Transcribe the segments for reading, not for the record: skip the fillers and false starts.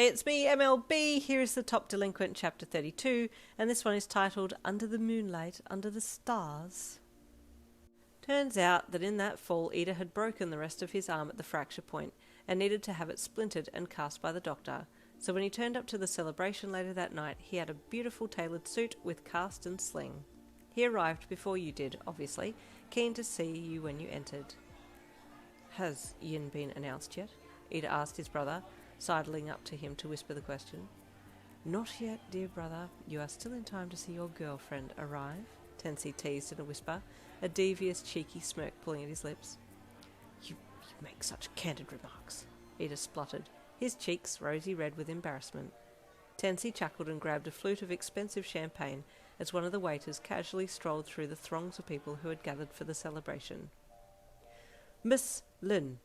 Hey, it's me, MLB. Here is the top Delinquent, chapter 32, and this one is titled Under the Moonlight, Under the Stars. Turns out that in that fall, Iida had broken the rest of his arm at the fracture point and needed to have it splintered and cast by the doctor. So when he turned up to the celebration later that night, he had a beautiful tailored suit with cast and sling. He arrived before you did, obviously, keen to see you when you entered. Has Yin been announced yet? Iida asked his brother, sidling up to him to whisper the question. Not yet, dear brother. You are still in time to see your girlfriend arrive, Tensei teased in a whisper, a devious, cheeky smirk pulling at his lips. You make such candid remarks, Iida spluttered, his cheeks rosy red with embarrassment. Tensei chuckled and grabbed a flute of expensive champagne as one of the waiters casually strolled through the throngs of people who had gathered for the celebration. Miss Lin,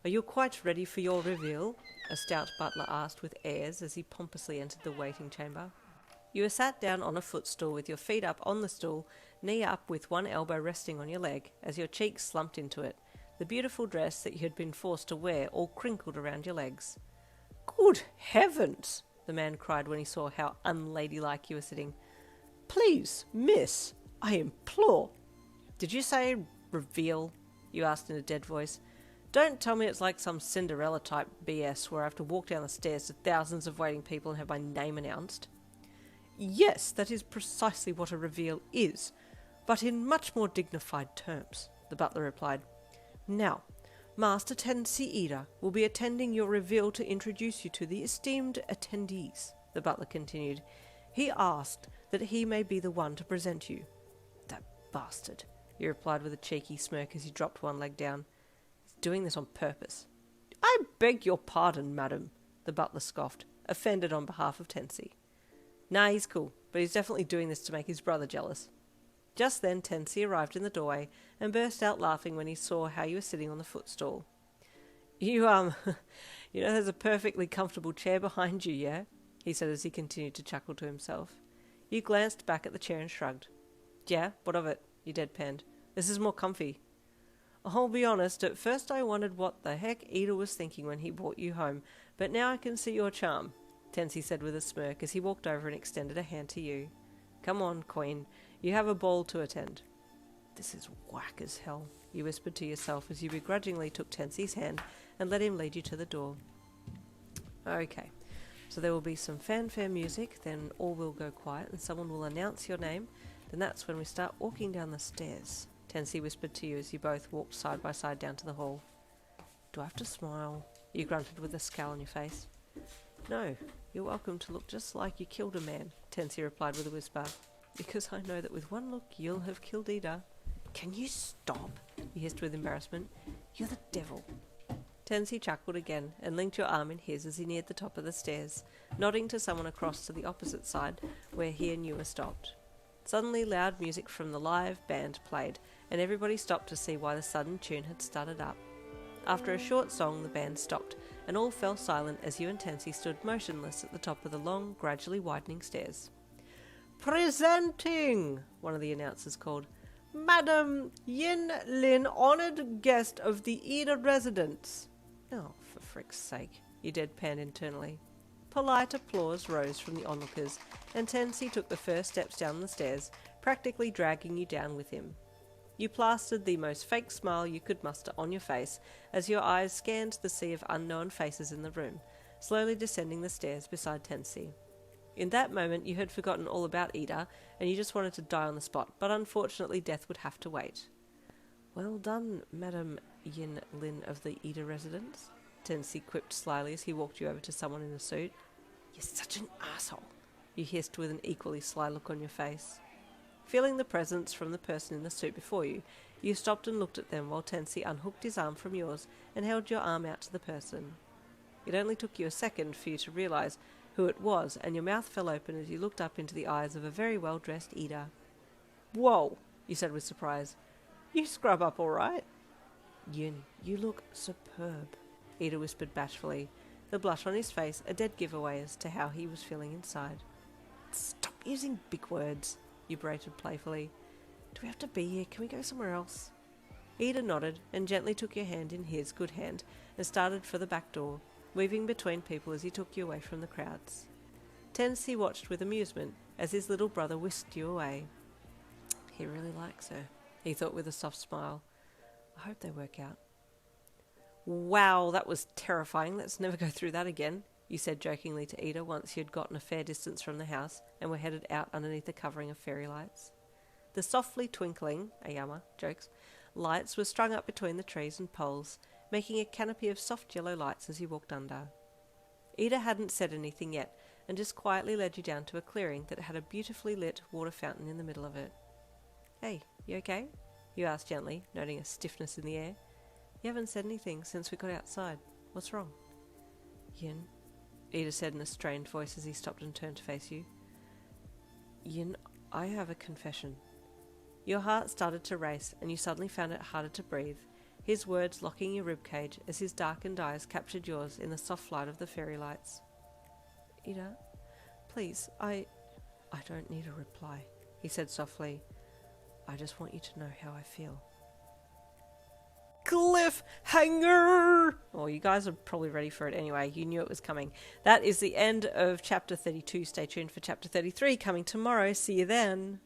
are you quite ready for your reveal? A stout butler asked with airs as he pompously entered the waiting chamber. You were sat down on a footstool with your feet up on the stool, knee up with one elbow resting on your leg, as your cheeks slumped into it, the beautiful dress that you had been forced to wear all crinkled around your legs. Good heavens! The man cried when he saw how unladylike you were sitting. Please, miss, I implore. Did you say reveal? You asked in a dead voice. Don't tell me it's like some Cinderella-type BS where I have to walk down the stairs to thousands of waiting people and have my name announced. Yes, that is precisely what a reveal is, but in much more dignified terms, the butler replied. Now, Master Tensei Iida will be attending your reveal to introduce you to the esteemed attendees, the butler continued. He asked that he may be the one to present you. That bastard, you replied with a cheeky smirk as he dropped one leg down. Doing this on purpose. I beg your pardon, madam, the butler scoffed, offended on behalf of Tensei. Nah, he's cool, but he's definitely doing this to make his brother jealous. Just then Tensei arrived in the doorway and burst out laughing when he saw how you were sitting on the footstool. You know there's a perfectly comfortable chair behind you, yeah? He said as he continued to chuckle to himself. You glanced back at the chair and shrugged. Yeah, what of it? You deadpanned. This is more comfy. I'll be honest, at first I wondered what the heck Iida was thinking when he brought you home, but now I can see your charm, Tensei said with a smirk as he walked over and extended a hand to you. Come on, Queen, you have a ball to attend. This is whack as hell, you whispered to yourself as you begrudgingly took Tensei's hand and let him lead you to the door. Okay, so there will be some fanfare music, then all will go quiet and someone will announce your name, then that's when we start walking down the stairs. Tensei whispered to you as you both walked side by side down to the hall. Do I have to smile? You grunted with a scowl on your face. No, you're welcome to look just like you killed a man, Tensei replied with a whisper, because I know that with one look you'll have killed Iida. Can you stop? You hissed with embarrassment. You're the devil. Tensei chuckled again and linked your arm in his as he neared the top of the stairs, nodding to someone across to the opposite side where he and you were stopped. Suddenly loud music from the live band played, and everybody stopped to see why the sudden tune had started up. After a short song, the band stopped, and all fell silent as you and Tensei stood motionless at the top of the long, gradually widening stairs. Presenting, one of the announcers called, Madam Yin Lin, honoured guest of the Iida residence. Oh, for frick's sake, you deadpanned internally. Polite applause rose from the onlookers, and Tensei took the first steps down the stairs, practically dragging you down with him. You plastered the most fake smile you could muster on your face as your eyes scanned the sea of unknown faces in the room, slowly descending the stairs beside Tensei. In that moment you had forgotten all about Iida, and you just wanted to die on the spot, but unfortunately death would have to wait. Well done, Madam Yin Lin of the Iida residence, Tensei quipped slyly as he walked you over to someone in a suit. You're such an asshole, you hissed with an equally sly look on your face. Feeling the presence from the person in the suit before you, you stopped and looked at them while Tensei unhooked his arm from yours and held your arm out to the person. It only took you a second for you to realise who it was, and your mouth fell open as you looked up into the eyes of a very well-dressed Iida. Whoa, you said with surprise. You scrub up all right? Yin, you look superb, Iida whispered bashfully, the blush on his face a dead giveaway as to how he was feeling inside. Stop using big words, you berated playfully. Do we have to be here? Can we go somewhere else? Iida nodded and gently took your hand in his good hand and started for the back door, weaving between people as he took you away from the crowds. Tennessee watched with amusement as his little brother whisked you away. He really likes her, he thought with a soft smile. I hope they work out. Wow, that was terrifying. Let's never go through that again, you said jokingly to Iida once you had gotten a fair distance from the house and were headed out underneath the covering of fairy lights. The softly twinkling, Ayama jokes, lights were strung up between the trees and poles, making a canopy of soft yellow lights as you walked under. Iida hadn't said anything yet, and just quietly led you down to a clearing that had a beautifully lit water fountain in the middle of it. Hey, you okay? You asked gently, noting a stiffness in the air. You haven't said anything since we got outside. What's wrong? Yin, Iida said in a strained voice as he stopped and turned to face you. Yin, I have a confession. Your heart started to race, and you suddenly found it harder to breathe, his words locking your ribcage as his darkened eyes captured yours in the soft light of the fairy lights. Iida, please, I don't need a reply, he said softly. I just want you to know how I feel. Cliffhanger! Well, you guys are probably ready for it anyway. You knew it was coming. That is the end of chapter 32. Stay tuned for chapter 33 coming tomorrow. See you then.